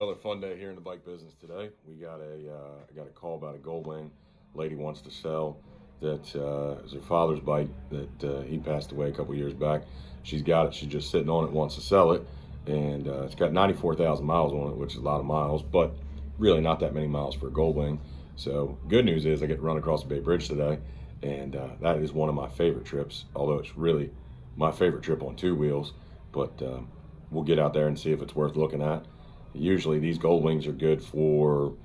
Another fun day here in the bike business today. We got I got a call about a Goldwing. Lady wants to sell that is her father's bike that he passed away a couple years back. She's got it. She's just sitting on it, wants to sell it, and it's got 94,000 miles on it, which is a lot of miles, but really not that many miles for a Goldwing. So good news is I get to run across the Bay Bridge today, and that is one of my favorite trips. Although it's really my favorite trip on two wheels, but we'll get out there and see if it's worth looking at. Usually these Goldwings are good for,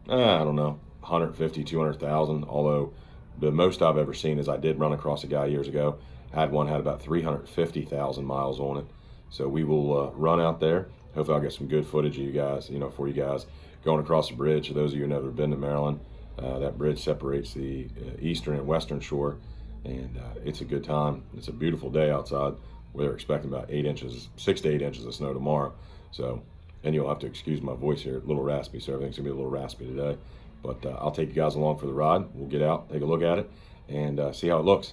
I don't know, 150, 200,000. Although the most I've ever seen is I did run across a guy years ago, had about 350,000 miles on it. So we will run out there. Hopefully I'll get some good footage of you guys, for you guys going across the bridge. For those of you who've never been to Maryland, that bridge separates the eastern and western shore, and it's a good time. It's a beautiful day outside. We're expecting about 6 to 8 inches of snow tomorrow. So, and you'll have to excuse my voice here, a little raspy, so everything's gonna be a little raspy today. But I'll take you guys along for the ride. We'll get out, take a look at it, and see how it looks.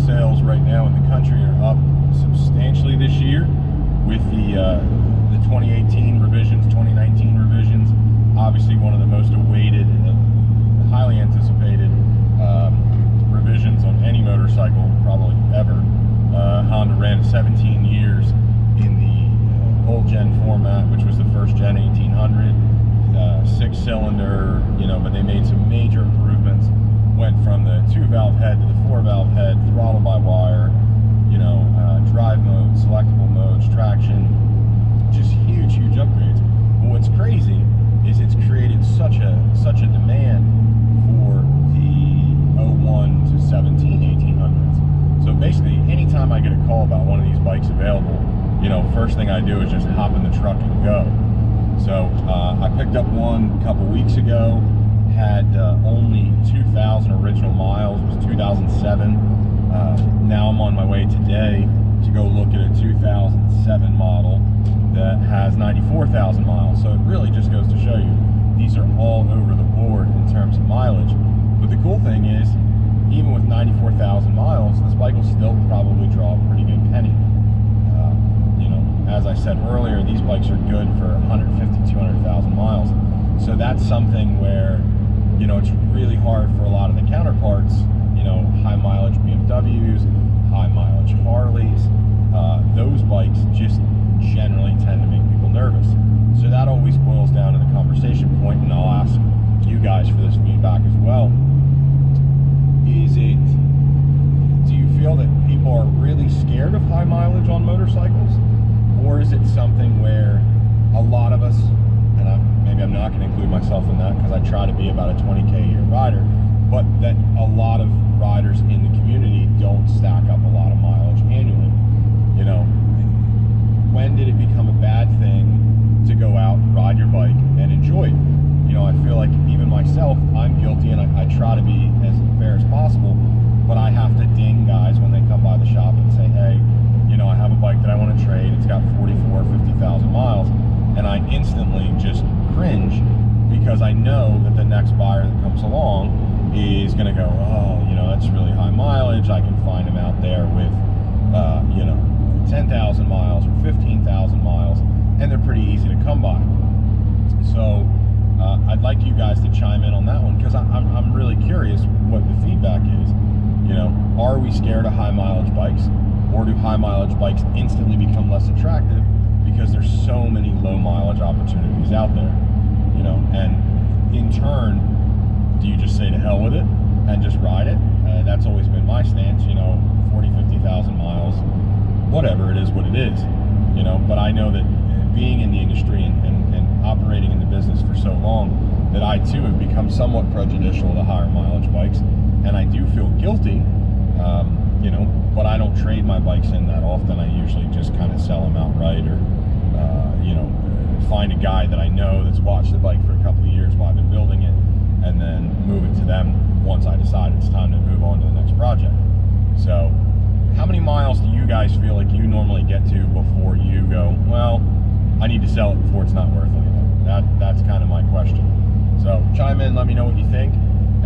Sales right now in the country are up substantially this year with the 2018 revisions, 2019 revisions. Obviously one of the most awaited, highly anticipated revisions on any motorcycle probably ever. Honda ran 17 years in the old gen format, which was the first gen 1800, 6-cylinder, but they made some major improvements. Went from the 2-valve head to the 4-valve head, throttle by wire, drive mode, selectable modes, traction, just huge upgrades. But what's crazy is it's created such a demand for the 01 to 17 1800s. So basically, anytime I get a call about one of these bikes available, first thing I do is just hop in the truck and go. So I picked up one a couple weeks ago. Had only 2,000 original miles. It was 2007. Now I'm on my way today to go look at a 2007 model that has 94,000 miles. So it really just goes to show you these are all over the board in terms of mileage. But the cool thing is, even with 94,000 miles, this bike will still probably draw a pretty good penny. As I said earlier, these bikes are good for 150, 200,000 miles. So that's something where it's really hard for a lot of the counterparts, high mileage BMWs, high mileage Harleys. Those bikes just generally tend to make people nervous. So that always boils down to the conversation point, and I'll ask you guys for this feedback as well. Do you feel that people are really scared of high mileage on motorcycles? Or is it something where a lot of us, and maybe I'm not going to include myself in that because I try to be about a 20K a year rider, but that a lot of riders in the community don't stack up a lot of mileage annually. When did it become a bad thing to go out, ride your bike, and enjoy it? I feel like even myself, I'm guilty, and I try to be as fair as possible, but I have to ding guys when they come by the shop and say, hey, I have a bike that I want to trade. It's got 50,000 miles. And I instantly just cringe because I know that the next buyer that comes along is going to go, oh, that's really high mileage. I can find them out there with, 10,000 miles or 15,000 miles. and they're pretty easy to come by. So I'd like you guys to chime in on that one, because I'm really curious what the feedback is. You know, are we scared of high mileage bikes, or do high mileage bikes instantly become less attractive because there's so many low mileage opportunities out there? You know, and in turn, do you just say to hell with it and just ride it? That's always been my stance, you know, 40, 50,000 miles, whatever, it is what it is, you know. But I know that being in the industry and operating in the business for so long, that I too have become somewhat prejudicial to higher mileage bikes, and I do feel guilty, you know, but I don't trade my bikes in that often. I usually just kind of sell them outright, or you know, find a guy that I know that's watched the bike for a couple of years while I've been building it, and then move it to them once I decide it's time to move on to the next project. So how many miles do you guys feel like you normally get to before you go, well, I need to sell it before it's not worth anything? That's kind of my question. So chime in, let me know what you think,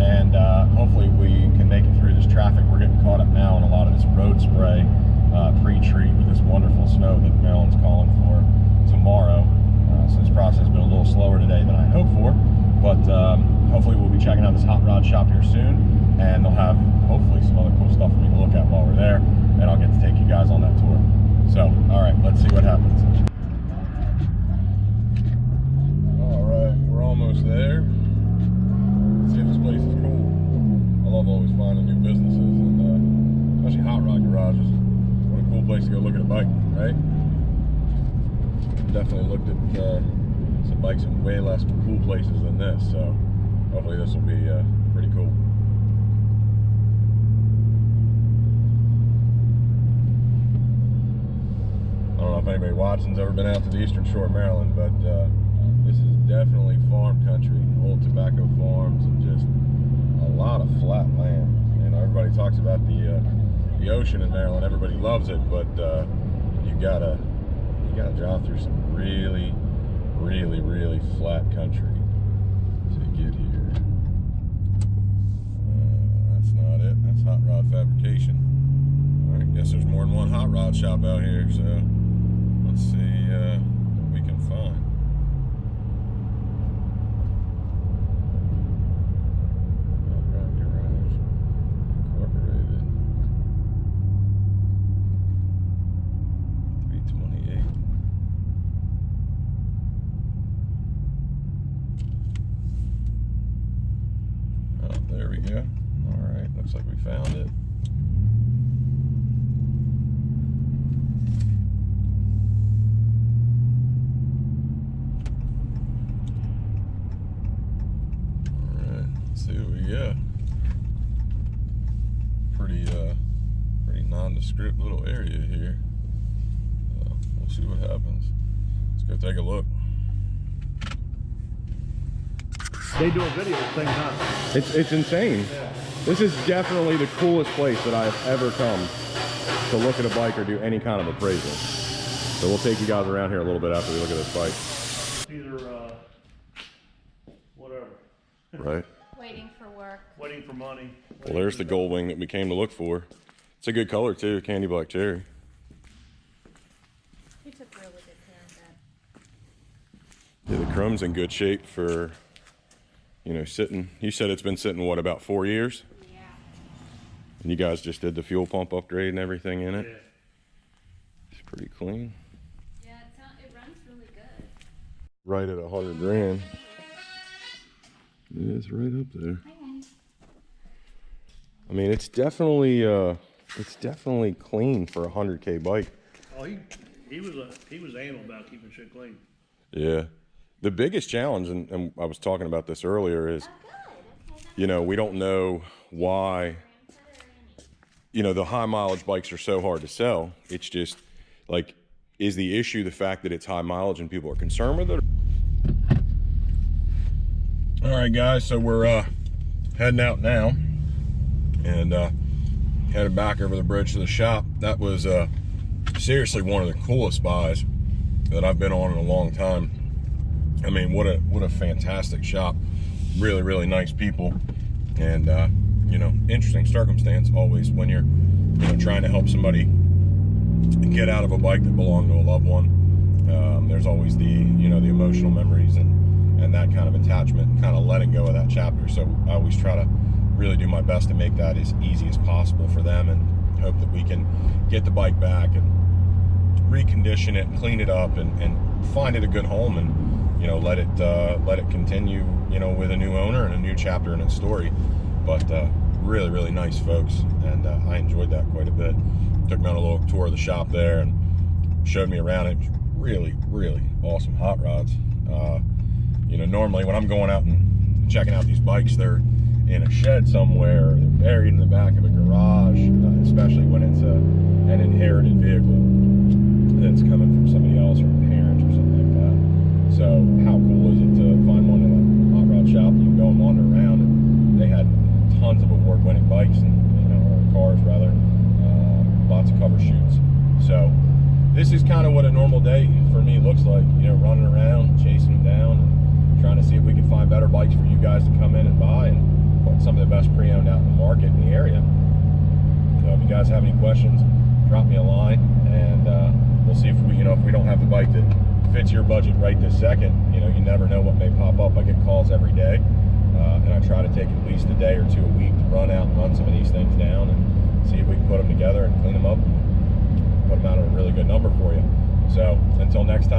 and hopefully we can make it through this traffic. We're getting caught up now in a lot of this road spray pre-treat with this wonderful snow that Maryland's calling for tomorrow. So this process has been a little slower today than I hoped for, but hopefully we'll be checking out this hot rod shop here soon, and they'll have hopefully some other cool stuff for me to look at while we're there, and I'll get to take you guys on that tour. So, all right, let's see what happens. All right, we're almost there. Let's see if this place is cool. I love always finding new businesses, and especially hot rod garages. What a cool place to go look at a bike, right? Definitely looked at some bikes in way less cool places than this, so hopefully this will be pretty cool. I don't know if anybody watching's ever been out to the Eastern Shore of Maryland, but this is definitely farm country, old tobacco farms, and just a lot of flat land. You know, everybody talks about the ocean in Maryland. Everybody loves it, but you gotta drive through some really flat country to get here. That's not it. That's hot rod fabrication. All right, guess there's more than one hot rod shop out here, so let's see what we can find. Hot Rod Garage Incorporated. 328. Oh, there we go. All right, looks like we found it. See what we got. Pretty nondescript little area here. We'll see what happens. Let's go take a look. They do a video at the same time. It's insane. Yeah. This is definitely the coolest place that I've ever come to look at a bike or do any kind of appraisal. So we'll take you guys around here a little bit after we look at this bike. Either whatever. Right. Waiting for work. Waiting for money. Well, there's the Goldwing that we came to look for. It's a good color too, candy black cherry. You took really good care of that. Yeah, the chrome's in good shape for, you know, sitting. You said it's been sitting, what, about 4 years? Yeah. And you guys just did the fuel pump upgrade and everything in it? Yeah. It's pretty clean. Yeah, it runs really good. Right at 100 grand. Yeah, it's right up there. Hi, I mean, it's definitely clean for a 100K bike. Oh, he was anal about keeping shit clean. Yeah. The biggest challenge, and I was talking about this earlier, is, you know, we don't know why, you know, the high mileage bikes are so hard to sell. It's just, like, is the issue the fact that it's high mileage and people are concerned with it? All right, guys, so we're heading out now, and headed back over the bridge to the shop. That was seriously one of the coolest buys that I've been on in a long time. I mean, what a fantastic shop. Really nice people, and you know, interesting circumstance always when you're, you know, trying to help somebody get out of a bike that belonged to a loved one. there's always the, you know, the emotional memories and that kind of attachment and kind of letting go of that chapter. So I always try to really do my best to make that as easy as possible for them, and hope that we can get the bike back and recondition it and clean it up and find it a good home, and, you know, let it continue, you know, with a new owner and a new chapter in its story. But really, really nice folks, and I enjoyed that quite a bit. Took me on a little tour of the shop there and showed me around it. Really, really awesome hot rods. You know, normally when I'm going out and checking out these bikes, they're in a shed somewhere, or they're buried in the back of a garage, especially when it's an inherited vehicle that's coming from somebody else or a parent or something like that. So how cool is it to find one in a hot rod shop and you can go and wander around, and they had tons of award-winning bikes, and, you know, or cars rather, lots of cover shoots. So this is kind of what a normal day for me looks like, you know, running around, chasing them down, and trying to see if we can find better bikes for you guys to come in and buy, and put some of the best pre-owned out in the market in the area. So if you guys have any questions, drop me a line, and we'll see if we, you know, if we don't have the bike that fits your budget right this second, you know, you never know what may pop up. I get calls every day, and I try to take at least a day or two a week to run out and run some of these things down and see if we can put them together and clean them up and put them out at a really good number for you. So until next time.